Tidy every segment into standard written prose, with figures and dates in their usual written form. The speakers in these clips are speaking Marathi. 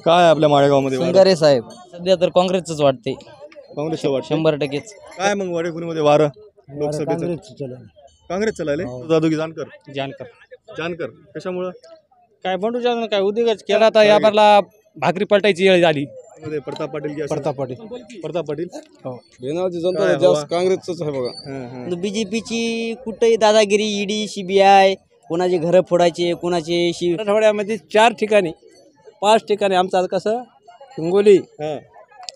काय आपल्या माळेगावमध्ये वारं? संगारे साहेब सध्या तर काँग्रेसच वाटते. काँग्रेसचं वाटतं. 100%च. काय मग वाडेकुणीमध्ये वारं लोकसभेचं? काँग्रेस चलायले जाधव की जानकर? जानकर कशामुळं? काय बंडू जाधव काय उद्योगच केला तर यावरला भाकरी पलटायची वेळ झाली. मध्ये प्रताप पाटील की असं? प्रताप पाटील. प्रताप पाटील बेनावची काय जनता हवा? जास्त काँग्रेसच आहे बघा. हां, हां. बीजेपीची कुठेही दादागिरी, ईडी, सीबीआय, कोणाचे घरं फोडायचे, कोणाचे मराठवाड्यामध्ये 4 ठिकाणी 5 ठिकाणी आमचं आता कसं हिंगोली, हां,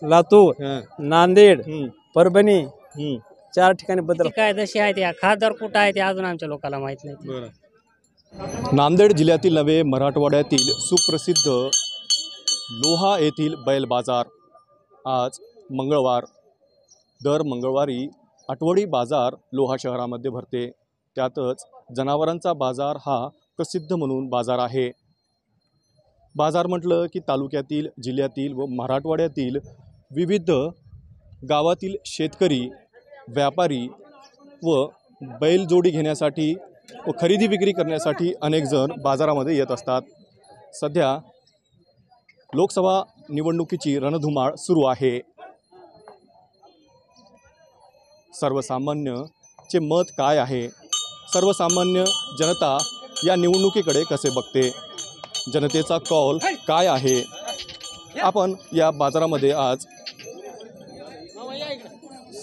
लातूर, हां. नांदेड, हम्म, परभणी हम्म. 4 ठिकाणी बदल. काय जशी आहे त्या खासदार कुठं आहे ते अजून आमच्या लोकांना माहित नाही. बरं. नांदेड जिल्ह्यातील नव्हे मराठवाड्यातील सुप्रसिद्ध लोहा येथील बैल बाजार आज मंगळवार. दर मंगळवारी आठवडी बाजार लोहा शहरामध्ये भरते. त्यातच जनावरांचा बाजार हा प्रसिद्ध म्हणून बाजार आहे. बाजार म्हटलं की तालुक्यातील, जिल्ह्यातील व मराठवाड्यातील विविध गावातील शेतकरी, व्यापारी व बैलजोडी घेण्यासाठी व खरेदी विक्री करण्यासाठी अनेक जण बाजारामध्ये येत असतात. सध्या लोकसभा निवडणुकीची रणधुमाळ सुरू आहे. सर्वसामान्यचे मत काय आहे? सर्वसामान्य जनता या निवडणुकीकडे कसे बघते? जनतेचा कौल काय आहे? आपण या बाजारामध्ये आज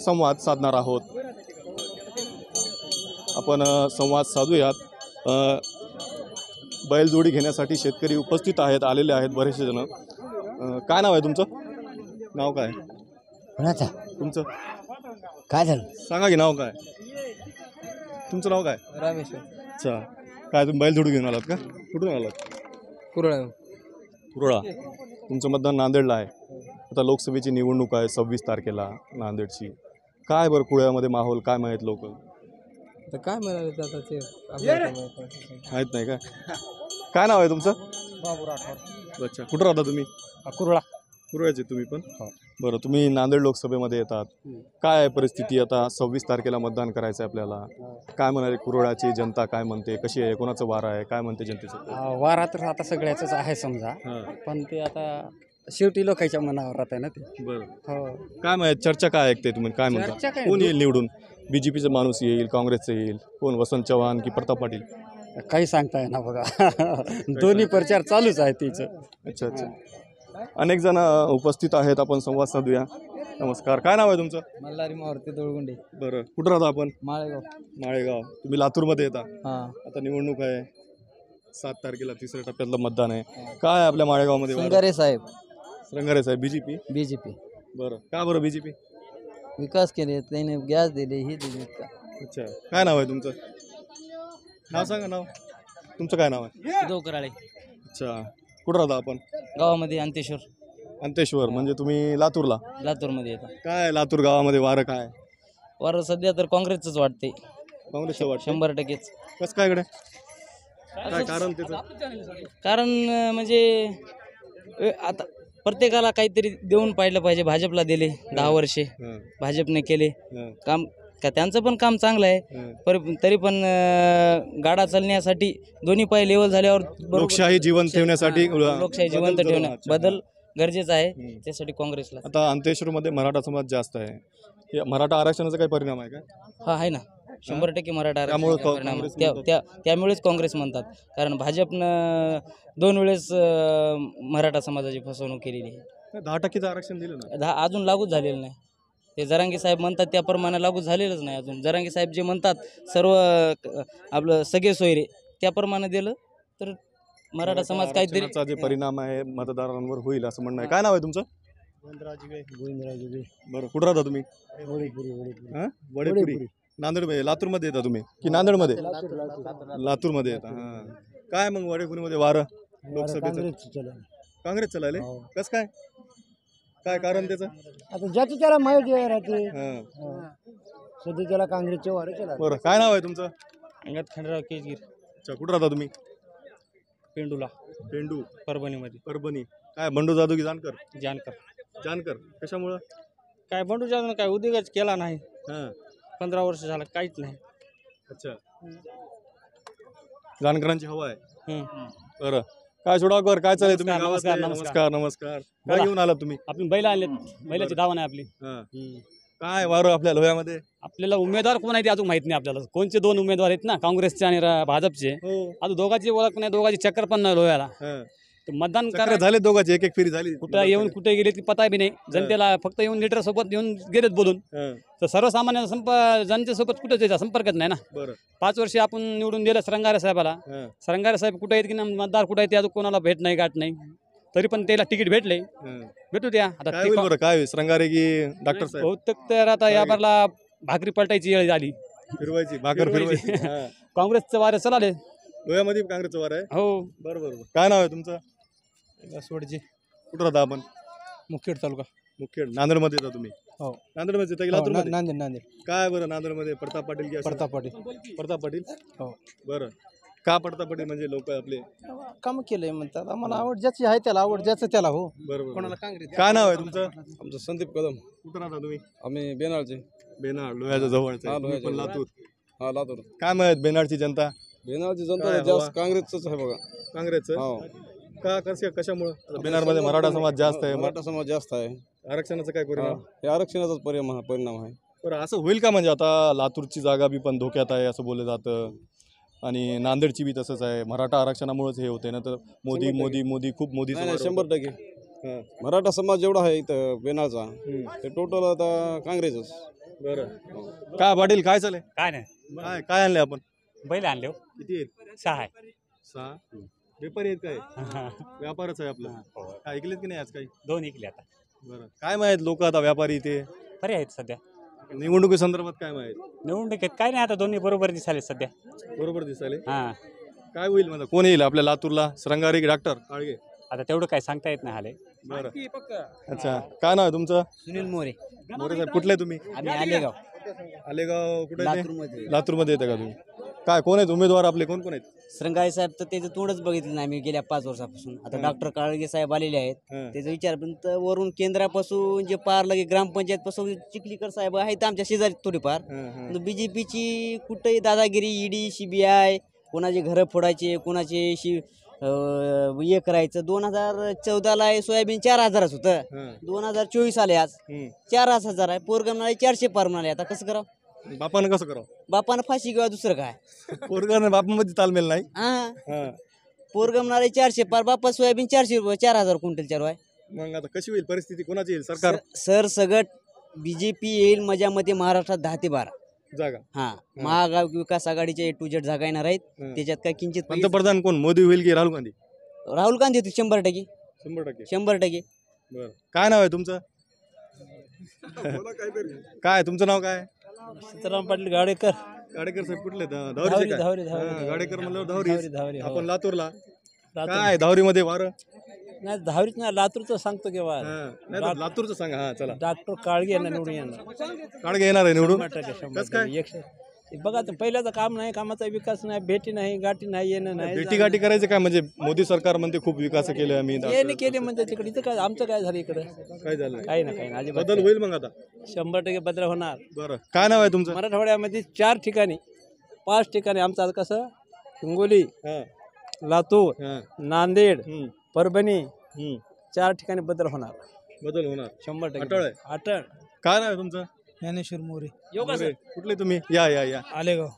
संवाद साधणार आहोत. आपण संवाद साधूयात. बैलजोडी घेण्यासाठी शेतकरी उपस्थित आहेत, आलेले आहेत बरेचसे जण. काय नाव आहे तुमचं? नाव काय कोणाचा तुमचं? काय झालं? सांगा की नाव काय तुमचं? नाव काय? रमेश अच्छा. काय तुम्ही बैलजोडी घेऊन आलात का? कुठून आलात? कुरळा. तुमचं मतदान नांदेडला आहे. आता लोकसभेची निवडणूक आहे 26 तारखेला नांदेडची. काय बरं कुळ्यामध्ये माहोल काय माहीत? लोक काय म्हणाले आता ते माहीत नाही का? काय नाव आहे तुमचं? बाबू राठोड. अच्छा. कुठं राहता तुम्ही? कुरळा. कुरळ्याचे तुम्ही पण? बरं. तुम्ही नांदेड लोकसभेमध्ये येतात. काय आहे परिस्थिती आता? 26 तारखेला मतदान करायचं आहे आपल्याला. काय म्हणाले कुरळ्याची जनता? काय म्हणते? कशी आहे? कोणाचं वार आहे? काय म्हणते जनतेचं? वारा तर आता सगळ्याच आहे समजा, हां. पण ते आता शेवटी लोकांच्या मनावर राहत आहे ना ते. बरं. हो. काय माहीत? चर्चा काय ऐकते तुम्ही? काय चर्चा म्हणता? काय? कोण येईल निवडून? बीजेपीचा माणूस येईल, काँग्रेसचं येईल, कोण? वसंत चव्हाण की प्रताप पाटील? काही सांगता येणार बघा. दोन्ही प्रचार चालूच आहे तिचं. अच्छा अच्छा. अनेक जण उपस्थित आहेत. आपण संवाद साधूया. नमस्कार. काय नाव आहे तुमचं? मल्हारी मारुती दोळगुंडे. बरं. कुठं राहता आपण? माळेगाव. माळेगाव. तुम्ही लातूरमध्ये येता. हां. आता निवडणूक आहे 7 तारखेला 3ऱ्या टप्प्यातलं मतदान आहे. काय आपल्या माळेगावमध्ये वारं? संगारे साहेब रंगारे साहेब बीजेपी. बीजेपी. बरं. का बरं बीजेपी? विकास केले, त्याने गॅस दिले, हे दिले. अच्छा. काय नाव आहे तुमचं? नाव सांगा. नाव तुमचं काय नाव आहे? उद्धव कराळे. अच्छा. कुठं राहता आपण? गावामध्ये अंतेश्वर. अंतेश्वर. म्हणजे तुम्ही लातूरला? लातूरमध्ये येतात. काय लातूर गावामध्ये वारं काय? वारं सध्या तर काँग्रेसच वाटते. काँग्रेसचं वाटतं. 100%च. कसं काय कडे? काय कारण त्याचं? कारण म्हणजे आता प्रत्येकाला काहीतरी देऊन पाहिलं पाहिजे. भाजपला दिले 10 वर्षे, हां, भाजपने केले हां, काम. का त्यांचं पण काम चांगलं आहे, हां. तरी पण गाडा चालण्यासाठी दोन्ही पाय लेवल झाल्यावर बरोबर लोकशाही जिवंत ठेवण्यासाठी लोकशाही जिवंत बदल ठेवणं, अच्छा. बदल गरजेचा आहे. त्यासाठी काँग्रेसला. आता अंतेश्वरमध्ये मराठा समाज जास्त आहे. हे मराठा आरक्षणाचा काही परिणाम आहे का? हा आहे ना. 100% मराठा त्यामुळे आरक्षणाचा परिणाम काँग्रेस आहे. म्हणतात. त्यामुळेच काँग्रेस म्हणतात. कारण भाजपनं 2 वेळेस मराठा समाजाची फसवणूक केलेली आहे. 10% आरक्षण दिलं ना. अजून लागूच झालेलं नाही. ते जरांगे साहेब म्हणतात त्याप्रमाणे लागू झालेलंच नाही अजून. जरांगे साहेब जे म्हणतात सर्व आपलं सगळे सोयरे त्याप्रमाणे दिलं तर मराठा समाज काहीतरी आरक्षणाचा जे परिणाम आहे मतदारांवर होईल असं म्हणणं आहे. काय नाव आहे तुमचं? बरं. कुठं राहता तुम्ही? हां, वडेपुरी. नांदेडमध्ये. लातूरमध्ये येता तुम्ही की नांदेडमध्ये? लातूरमध्ये येता. हां. काय मग वडेपुरीमध्ये वारं लोकसभेचं? काँग्रेस चलायले. कसं काय? काय कारण त्याचं? आता ज्याची त्याला माहिती राहते. हां. सध्या त्याला काँग्रेसचे वारे चला. बरं. काय नाव आहे तुमचं? अंगद खंडराव केजगीर. अच्छा. कुठं राहता तुम्ही? पेंडूला. पेंडू. परभणीमध्ये. परभणी. काय बंडू जाधव की जानकर? जानकर. जानकर कशामुळं? काय बंडू जाधव काय उद्योगच केला नाही. हां. 15 वर्ष झालं काहीच नाही. अच्छा. जानकरांची हवा आहे. बरं. काय सोडावकर काय चालेल तुम्ही नमस्कार, गावातले? नमस्कार, नमस्कार काय बोला. घेऊन आलात तुम्ही? आपण बैल आणले बैलाची दावा नाही आपली हा. काय वारं आपल्या लोह्यामध्ये? आपल्याला उमेदवार कोण आहे ते अजून माहित नाही आपल्याला. कोणचे दोन उमेदवार आहेत ना, काँग्रेसचे आणि भाजपचे. हो. अजून दोघांची ओळख नाही, दोघांची चक्कर पण नाही लोह्याला. हा. तर मतदान चक्र करा झाले दोघांची एक एक फेरी झाली कुठं येऊन कुठे गेले ती पता बी नाही. जनतेला फक्त येऊन लीडर सोबत येऊन गेलेत बोलून. हा. तर सर्वसामान्य जनतेसोबत कुठे त्याचा संपर्कच नाही ना. बरं 5 वर्ष आपण निवडून दिलं सरंगारे साहेबाला. हा. सरंगारे साहेब कुठे आहेत की नाही, मतदार कुठे आहेत ते अजून कोणाला भेट नाही गाठ नाही. तरी पण त्याला तिकीट भेटले, हा. भेटू द्या. आता काय ते होईल बरं काय होईल? श्रंगारे की डॉक्टर साहेब बहुतेक तर आता या बारला भाकरी पलटायची वेळ झाली. फिरवायची भाकर फिरवायची. फिरवायची हा. काँग्रेसचं वारं चलाले. लोह्यामध्ये काँग्रेसचं वार आहे. हो बरं बरं बरं. काय नाव आहे तुमचं? सोडजी कुठं राहता आपण? मुखेड तालुका मुखेड नांदेडमध्ये येता तुम्ही? हो. नांदेडमध्ये येता की लातूरमध्ये? नांदेड नांदेड काय बरं नांदेडमध्ये प्रताप पाटील की असं? प्रताप पाटील प्रताप पाटील हो. बरं का प्रताप पाटील म्हणजे लोक आपले? काम केलंय म्हणतात आम्हाला आवड ज्याची आहे त्याला आवड ज्याचं त्याला हो. बरोबर कोणाला काँग्रेस काय नाव आहे तुमचं? आमचं संदीप कदम. कुठं राहता तुम्ही? आम्ही बेनाळचे. बेनाड लोह्याच्या जवळचं हा, आहे. तुम्ही पण लोह्याच्या लातूर. हा लातूर. काय माहित बेनाडची जनता बेनाळची काय जनता हवा? जास्त काँग्रेसच आहे बघा. काँग्रेसचं हो. का कशामुळे? बेनाडमध्ये मराठा समाज जास्त आहे. मराठा समाज जास्त आहे. आरक्षणाचं काय हा. परिणाम? हे आरक्षणाचाच परिणाम आहे. बरं असं होईल का? म्हणजे आता लातूरची जागा बी पण धोक्यात आहे असं बोललं जातं आणि नांदेडची बी तसंच आहे. मराठा आरक्षणामुळेच हे होते ना तर मोदी 100% मोदी मोदी खूप मोदी नाही, नाही, समाज 100%. हा. मराठा समाज जेवढा आहे इथं बेनाळचा हम्म. ते टोटल आता काँग्रेसच. बरं काय पाटील काय चालेल? काय नाही काय काय आणले आपण? बैल आणले हो. किती आहेत? 6 आहे. 6. व्यापारी आहेत काय? व्यापारच आहे आपला. काय ऐकलेत की नाही आज काही? 2 इकले आता. बरं काय माहित लोक आता व्यापारी ते बरे आहेत सध्या. निवडणुकी संदर्भात काय माहित? निवडणुकीत काय नाही आता दोन्ही बरोबर दिसाले सध्या. बरोबर दिसाले. हा काय होईल म्हणजे कोण येईल आपल्या लातूरला? श्रंगारी की डॉक्टर काळगे? आता तेवढं काय सांगता येत नाही हाले. बरं अच्छा काय नाव आहे तुमचं? सुनील मोरे मोरे साहेब कुठले तुम्ही? आम्ही आलेगाव आलेगाव कुठे येते? लातूरमध्ये. लातूरमध्ये येते का तुम्ही? काय कोण आहेत उमेदवार आपले? कोण कोण आहेत? श्रंगाई साहेब तर त्याचं तोंडच बघितलं नाही आम्ही गेल्या 5 वर्षापासून. आता डॉक्टर काळगे साहेब आलेले आहेत. हं. त्याचा विचारपर्यंत वरून केंद्रापासून जे पार लगे ग्रामपंचायत पासून चिखलीकर साहेब आहेत आमच्या शेजारी थोडीफार. हं, हं. बीजेपीची कुठेही दादागिरी ईडी CBI कोणाचे घरं फोडायचे कोणाचे हे करायचं. 2014ला सोयाबीन 4,000च होतं. हं. 2024 आले आज हं. 4,000 आहे. पोरगं म्हणाले 400 पार म्हणाले. आता कसं करावं? बापानं कसं करावं? बापानं फाशी किंवा दुसरं काय? पोरगानं बापामध्ये तालमेल नाही. हा हं. पोरगं म्हणाले 400 पार बापा सोयाबीन 400 रुपये 4,000 क्विंटल चालू आहे. मग आता कशी होईल परिस्थिती? कोणाची येईल? सरकार सर सगट बीजेपी येईल माझ्यामध्ये महाराष्ट्रात 10 ते 12. जागा हा महागाव विकास आघाडीचे A to Z जागा येणार आहेत. हं. त्याच्यात काय किंचित पंतप्रधान कोण? मोदी होईल की राहुल गांधी? राहुल गांधी होते 100%. 100%. 100%. बरं काय नाव आहे तुमचं? काय तुमचं नाव काय? सीताराम पाटील गाडेकर गाडेकर साहेब कुठले? धावरी, धावरीचे काय? धावरी, धावरी, हां, धावरी. गाडेकर म्हणल्यावर धावरी. धावरी, हो. आपण लातूरला. लातूर. काय धावरीमध्ये वारं? नाही धावरीच नाही लातूरचं सांगतो केव्हा हां, नाही तर लातूरचं सांगा. हा चला डॉक्टर काळगे यांना निवडून येणार काळगे येणार आहे निवडून. 100%, कसं काय? 100%. बघा तर पहिल्याचं काम नाही कामाचा विकास नाही भेटी नाही गाठी नाही येणं नाही भेटी गाठी करायचं काय? म्हणजे मोदी सरकार म्हणते खूप विकास केले आम्ही. येणे केले म्हणते तिकडे इथं काय आमचं काय झालं इकडं काय झालं? काही ना काही ना अजिबात बदल होईल मग आता. 100% बदल होणार. बरं काय नाव आहे तुमचं? मराठवाड्यामध्ये 4 ठिकाणी 5 ठिकाणी आमचं आता कसं हिंगोली हां, लातूर हां. नांदेड हं, परभणी हं. 4 ठिकाणी बदल होणार. बदल होणार. 100% अटळ आहे. अटळ. काय नाव आहे तुमचं? ज्ञानेश्वर मोरे मोरे. कुठले तुम्ही? या या या आलेगाव.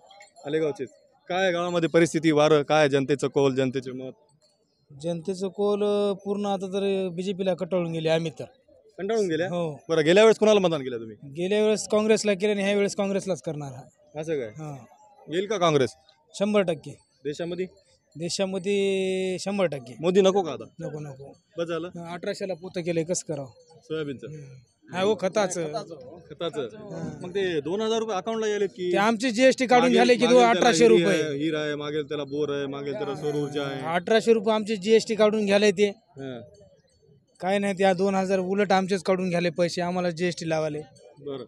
आलेगावचे. काय गावामध्ये परिस्थिती वारं काय? जनतेचं कौल जनतेचे मत? जनतेचं कोल पूर्ण आता तर बीजेपीला कटाळून गेले आम्ही तर. कंटाळून गेल्या. हो बरं गेल्या वेळेस कोणाला मतदान केलं तुम्ही? गेल्या वेळेस काँग्रेसला केलं आणि ह्या वेळेस काँग्रेसलाच करणार आहे. असं काय? हां येईल का काँग्रेस 100%. देशामध्ये? देशामध्ये 100%. मोदी नको का आता? नको नको. बस झालं 1800ला पोतं केलंय कसं करावं? सोयाबीनचं हा हो खताचं. खताचं. मग ते 2,000 रुपये अकाउंटला गेले की ते आमची GST काढून मागेल- झाले की मागेल त्याला 1800 हिरी रुपये. आहे, हिरा आहे, मागेल त्याला बोर आहे, मागेल त्याला सौर ऊर्जा आहे. 1800 रुपये आमचे GST काढून घ्याले ते. हां, काय नाही त्या 2000 उलट आमचेच काढून घ्याले पैसे आम्हाला GST लावाले. बरं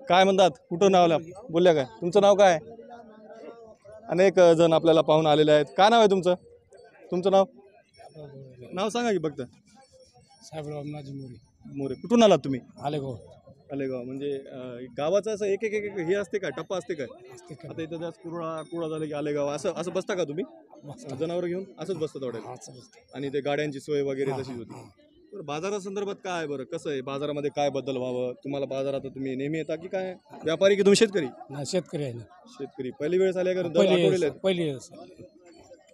काय म्हणतात? कुठं नाव बोलल्या काय? तुमचं नाव काय? अनेक जण आपल्याला पाहून आलेले आहेत. काय नाव आहे तुमचं? तुमचं नाव सांगा की फक्त. साहेबराव नाजी मोरे मोरे. कुठून आलात तुम्ही? आलेगाव. आलेगाव म्हणजे गावाचं असं एक एक एक एक हे असते काय टप्पा असते काय आता इथं जास्त कुळा झालं की आलेगाव असं असं बसता का तुम्ही जनावर घेऊन असंच बसतं थोड्या आणि ते गाड्यांची सोय वगैरे तशीच होती बरं बाजारासंदर्भात काय आहे बरं कसं आहे बाजारामध्ये काय बदल व्हावं तुम्हाला बाजारात तुम्ही नेहमी येता की काय व्यापारी की तुम्ही शेतकरी शेतकरी आहे ना शेतकरी पहिली वेळेस आल्या का दर आठवलेले आहेत? पहिली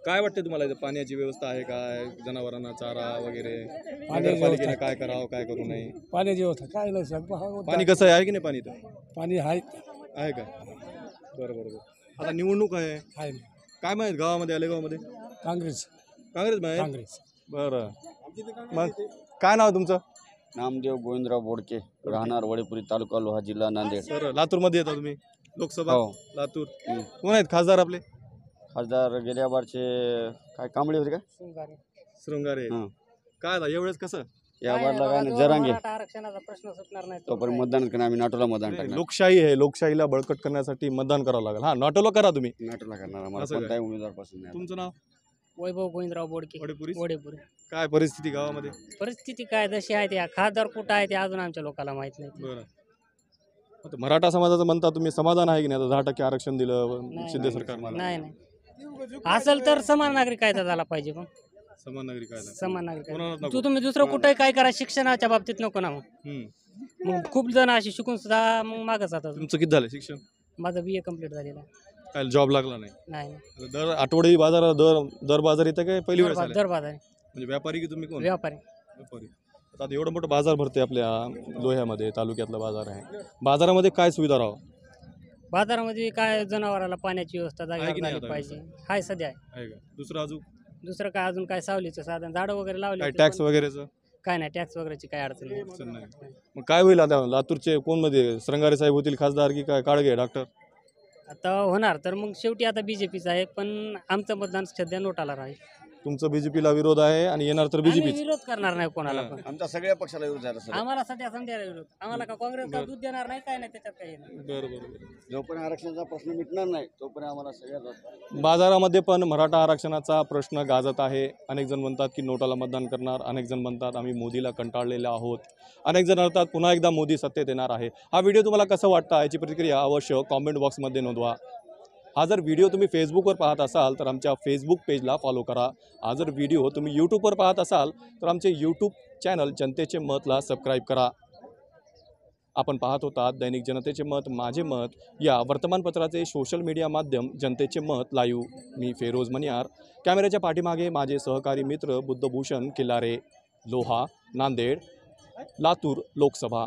काय वाटते तुम्हाला इथं पाण्याची व्यवस्था आहे काय जनावरांना चारा वगैरे पाण्याची नगरपालिकेने व्यवस्था. काय करावं काय करू नये पाण्याची व्यवस्था काय नाही साहेब पाणी कसं आहे की नाही पाणी इथं पाणी आहे आहे का बरं बरं बरं आता निवडणूक आहे आहे काय माहीत गावामध्ये आलेगावमध्ये काँग्रेस काँग्रेस माहीत काँग्रेस बरं मग काय नाव आहे तुमचं नामदेव गोविंदराव बोडके राहणार वडेपुरी तालुका लोहा जिल्हा नांदेड. सर लातूरमध्ये येता तुम्ही लोकसभा हो. लातूर कोण आहेत खासदार आपले खासदार गेल्या बारचे काय कांबळे होते का शृंगारे हां. काय आता एवढेच कसं या बारला काय नाही जरांगे आरक्षणाचा प्रश्न सुटणार नाही तोपर्यंत मतदान करणार आम्ही नाटोला मतदान नाही, टाकणार लोकशाही आहे लोकशाहीला बळकट करण्यासाठी मतदान करावं लागेल हा नॉटोला करा तुम्ही नाटोला करणार आम्हाला असं काय? कोणताही उमेदवार पसंत नाही तुमचं नाव वैभव गोविंदराव बोडके वडेपुरी वडेपुरी काय परिस्थिती गावामध्ये परिस्थिती काय जशी आहे त्या खासदार कुठं आहे ते अजून आमच्या लोकांना माहित नाही बरं आता मराठा समाजाचं म्हणता तुम्ही समाधान आहे की नाही आता 10% आरक्षण दिलं नाही, शिंदे नाही. सरकारनं नाही असेल तर समान नागरिक कायदा झाला पाहिजे पण समान नागरिक आहे समान नागरिक कोणालाच कायदा. नको. तू तुम्ही दुसरं कुठेही काय करा शिक्षणाच्या बाबतीत नको ना मग मग खूप जण अशी शिकून सुद्धा मग मागच जातात तुमचं किती झालं शिक्षण माझं BA कम्प्लीट झालेलं आहे. काय जॉब लागला नाही नाही आता दर आठवडी बाजार दर बाजार येतं काय पहिली वेळ दर बाजार म्हणजे व्यापारी की तुम्ही कोण व्यापारी व्यापारी आता एवढं मोठं बाजार भरते आपल्या लोह्यामध्ये तालुक्यातला बाजार आहे बाजारामध्ये काय सुविधा राहावं बाजारामध्ये काय जनावराला पाण्याची व्यवस्था आहे जागेवर की नाही झाली आता पाहिजे हाय सध्या आहे आहे का दुसरं अजून दुसरं काय अजून काय सावलीचं साधन झाडं वगैरे लावले काय होते, टॅक्स पण वगैरेचं काय नाही टॅक्स वगैरेची काय अडचण नाही अडचण नाही मग काय होईल आता लातूरचे कोण मध्ये श्रंगारे साहेब होतील खासदार की काय काळगे डॉक्टर आता होणार तर मग शेवटी आता बीजेपीचं आहे पण आमचं मतदान सध्या नोटाला राहील तुमचं बीजेपीला विरोध आहे आणि येणार तर आम्ही बीजेपीच विरोध करणार नाही कोणाला पण आमच्या सगळ्या पक्षाला विरोध झाला सर आम्हाला सध्या समजायला विरोध आम्हाला का काँग्रेस का दूध देणार नाही काय नाही त्याच्यात काही नाही बरं बरं जोपर्यंत आरक्षणाचा प्रश्न मिटणार नाही तोपर्यंत आम्हाला सगळ्यात बाजारामध्ये पण मराठा आरक्षणाचा प्रश्न गाजत आहे अनेक जण म्हणतात की नोटाला मतदान करणार अनेक जण म्हणतात आम्ही मोदीला कंटाळलेले आहोत अनेक जण म्हणतात पुन्हा एकदा मोदी सत्तेत येणार आहे हा व्हिडिओ तुम्हाला कसं वाटतं याची प्रतिक्रिया अवश्य कॉमेंट बॉक्समध्ये नोंदवा हा जर व्हिडिओ तुम्ही फेसबुकवर पाहत असाल तर आमच्या फेसबुक पेजला फॉलो करा हा जर व्हिडिओ तुम्ही यूट्यूबवर पाहत असाल तर आमचे यूट्यूब चॅनल जनतेचे मतला सबस्क्राईब करा आपण पाहत होता दैनिक जनतेचे मत माझे मत या वर्तमानपत्राचे सोशल मीडिया माध्यम जनतेचे मत लाईव्ह मी फेरोज मनियार कॅमेऱ्याच्या पाठीमागे माझे सहकारी मित्र बुद्धभूषण किल्लारे लोहा नांदेड लातूर लोकसभा